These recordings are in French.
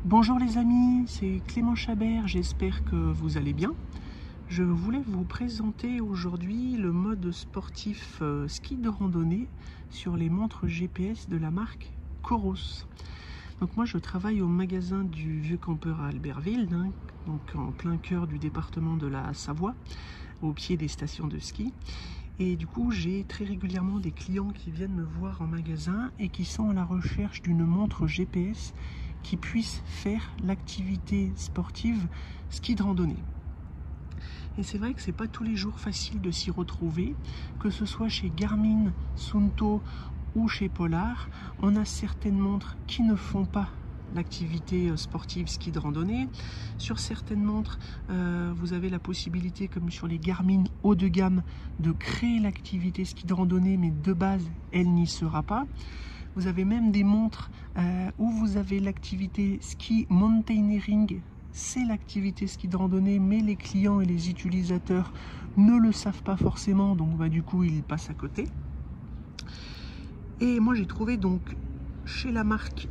Bonjour les amis, c'est Clément Chabert, j'espère que vous allez bien. Je voulais vous présenter aujourd'hui le mode sportif ski de randonnée sur les montres GPS de la marque Coros. Donc moi je travaille au magasin du Vieux Campeur à Albertville, donc en plein cœur du département de la Savoie, au pied des stations de ski. Et du coup, j'ai très régulièrement des clients qui viennent me voir en magasin et qui sont à la recherche d'une montre GPS qui puisse faire l'activité sportive ski de randonnée. Et c'est vrai que c'est pas tous les jours facile de s'y retrouver, que ce soit chez Garmin, Suunto ou chez Polar. On a certaines montres qui ne font pas l'activité sportive ski de randonnée. Sur certaines montres, vous avez la possibilité, comme sur les Garmin haut de gamme, de créer l'activité ski de randonnée, mais de base, elle n'y sera pas. Vous avez même des montres où vous avez l'activité ski mountaineering, c'est l'activité ski de randonnée, mais les clients et les utilisateurs ne le savent pas forcément, donc du coup, ils passent à côté. Et moi, j'ai trouvé donc chez la marque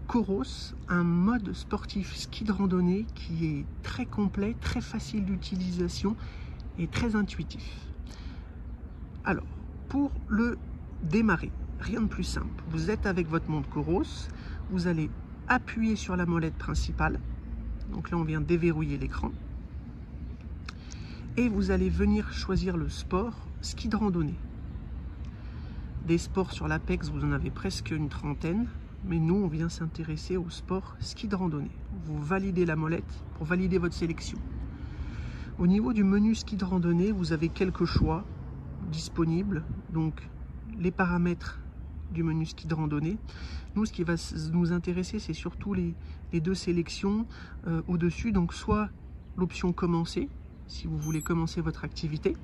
Coros un mode sportif ski de randonnée qui est très complet, très facile d'utilisation et très intuitif. Alors, pour le démarrer, rien de plus simple. Vous êtes avec votre montre Coros, vous allez appuyer sur la molette principale. Donc là, on vient déverrouiller l'écran. Et vous allez venir choisir le sport ski de randonnée. Des sports sur l'Apex, vous en avez presque une trentaine. Mais nous, on vient s'intéresser au sport ski de randonnée. Vous validez la molette pour valider votre sélection. Au niveau du menu ski de randonnée, vous avez quelques choix disponibles. Donc, les paramètres du menu ski de randonnée. Nous, ce qui va nous intéresser, c'est surtout les deux sélections au-dessus. Donc, soit l'option commencer, si vous voulez commencer votre activité,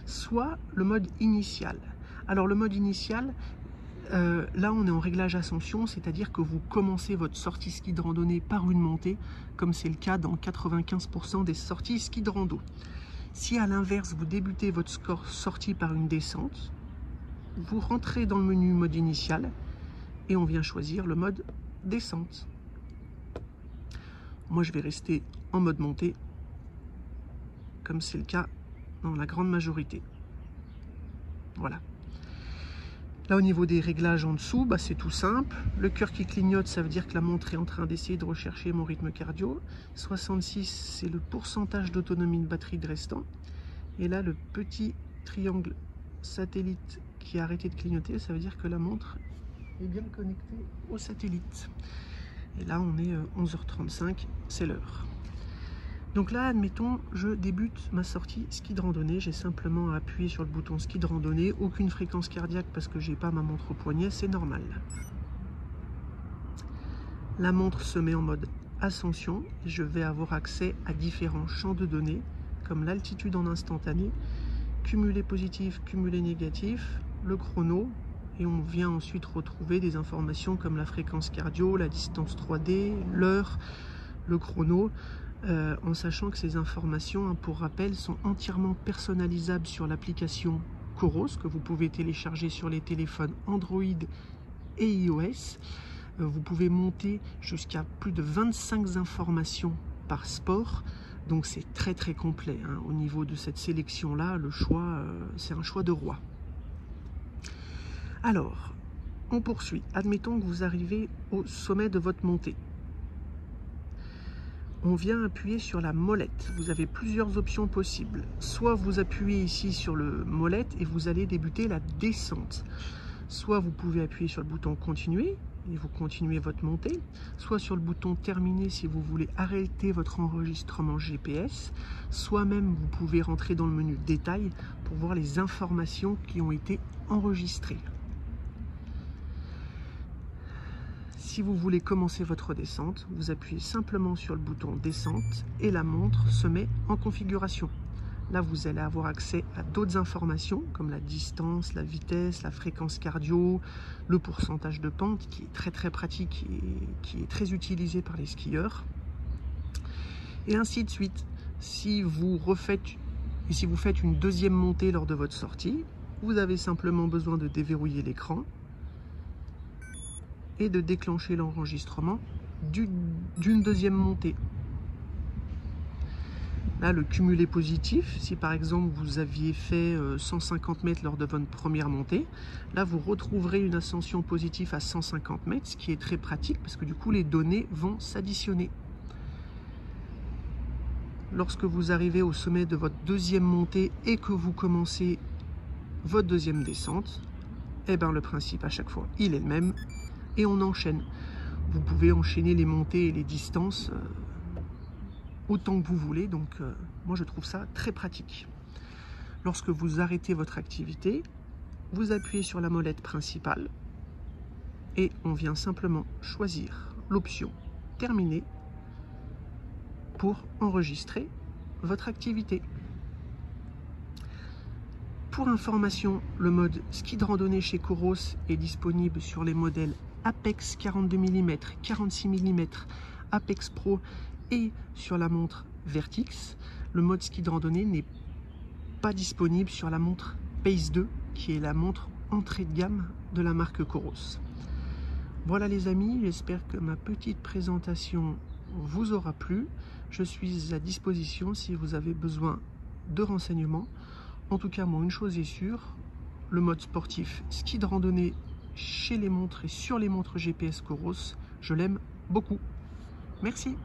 soit le mode initial. Alors, le mode initial, là, on est en réglage ascension, c'est-à-dire que vous commencez votre sortie ski de randonnée par une montée, comme c'est le cas dans 95% des sorties ski de rando. Si à l'inverse, vous débutez votre sortie par une descente, vous rentrez dans le menu mode initial et on vient choisir le mode descente. Moi, je vais rester en mode montée, comme c'est le cas dans la grande majorité. Voilà. Là, au niveau des réglages en dessous, c'est tout simple. Le cœur qui clignote, ça veut dire que la montre est en train d'essayer de rechercher mon rythme cardio. 66, c'est le pourcentage d'autonomie de batterie de restant. Et là, le petit triangle satellite qui a arrêté de clignoter, ça veut dire que la montre est bien connectée au satellite. Et là, on est 11h35, c'est l'heure. Donc là, admettons, je débute ma sortie ski de randonnée. J'ai simplement à appuyer sur le bouton ski de randonnée. Aucune fréquence cardiaque parce que j'ai pas ma montre au poignet, c'est normal. La montre se met en mode ascension. Je vais avoir accès à différents champs de données, comme l'altitude en instantané, cumulé positif, cumulé négatif, le chrono. Et on vient ensuite retrouver des informations comme la fréquence cardio, la distance 3D, l'heure, le chrono. En sachant que ces informations, pour rappel, sont entièrement personnalisables sur l'application Coros, que vous pouvez télécharger sur les téléphones Android et iOS. Vous pouvez monter jusqu'à plus de 25 informations par sport, donc c'est très très complet. Au niveau de cette sélection-là, le choix, c'est un choix de roi. Alors, on poursuit. Admettons que vous arrivez au sommet de votre montée. On vient appuyer sur la molette. Vous avez plusieurs options possibles. Soit vous appuyez ici sur le molette et vous allez débuter la descente. Soit vous pouvez appuyer sur le bouton continuer et vous continuez votre montée. Soit sur le bouton terminer si vous voulez arrêter votre enregistrement GPS. Soit même vous pouvez rentrer dans le menu détail pour voir les informations qui ont été enregistrées. Si vous voulez commencer votre descente, vous appuyez simplement sur le bouton descente et la montre se met en configuration. Là, vous allez avoir accès à d'autres informations comme la distance, la vitesse, la fréquence cardio, le pourcentage de pente qui est très très pratique et qui est très utilisé par les skieurs. Et ainsi de suite. Si vous faites une deuxième montée lors de votre sortie, vous avez simplement besoin de déverrouiller l'écran et de déclencher l'enregistrement d'une deuxième montée. Là, le cumulé positif, si par exemple vous aviez fait 150 mètres lors de votre première montée, là vous retrouverez une ascension positive à 150 mètres, ce qui est très pratique parce que du coup les données vont s'additionner. Lorsque vous arrivez au sommet de votre deuxième montée et que vous commencez votre deuxième descente, eh ben le principe à chaque fois, il est le même et on enchaîne. Vous pouvez enchaîner les montées et les distances autant que vous voulez, donc moi je trouve ça très pratique. Lorsque vous arrêtez votre activité, vous appuyez sur la molette principale et on vient simplement choisir l'option terminer pour enregistrer votre activité. Pour information, le mode ski de randonnée chez Coros est disponible sur les modèles Apex 42 mm, 46 mm, Apex Pro et sur la montre Vertix. Le mode ski de randonnée n'est pas disponible sur la montre Pace 2, qui est la montre entrée de gamme de la marque Coros. Voilà les amis, j'espère que ma petite présentation vous aura plu. Je suis à disposition si vous avez besoin de renseignements. En tout cas, moi, une chose est sûre, le mode sportif ski de randonnée chez les montres et sur les montres GPS Coros, je l'aime beaucoup. Merci.